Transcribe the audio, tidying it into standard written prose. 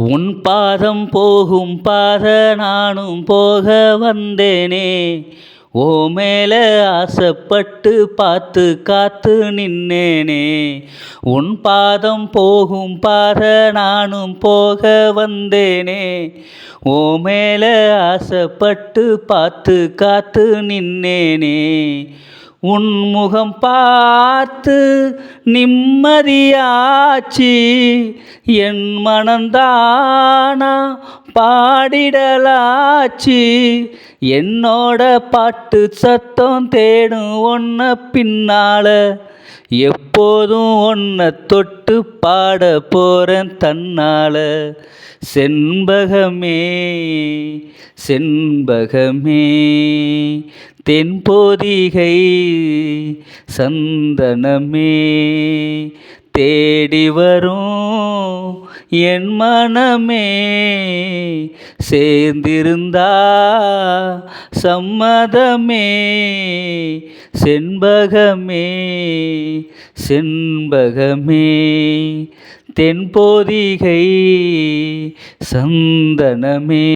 உன் பாதம் போகும் பாத நானும் போக வந்தேனே, ஓ மேல ஆசைப்பட்டு பார்த்து காத்து நின்னேனே. உன் பாதம் போகும் பாத நானும் போக வந்தேனே, ஓ மேல ஆசைப்பட்டு பார்த்து காத்து நின்னேனே. உன் முகம் பார்த்து நிம்மதியாச்சு, என் மனந்தானா பாடிடலாச்சு. என்னோட பாட்டு சத்தம் தேடும் ஒன்ன பின்னால, எப்போதும் ஒன்ன தொட்டு பாட போறேன் தன்னால. செண்பகமே செண்பகமே தென்பொதிகை சந்தனமே, தேடி வரும் என் மனமே, சேர்ந்திருந்தா சம்மதமே. செண்பகமே செண்பகமே தென்பொதிகை சந்தனமே.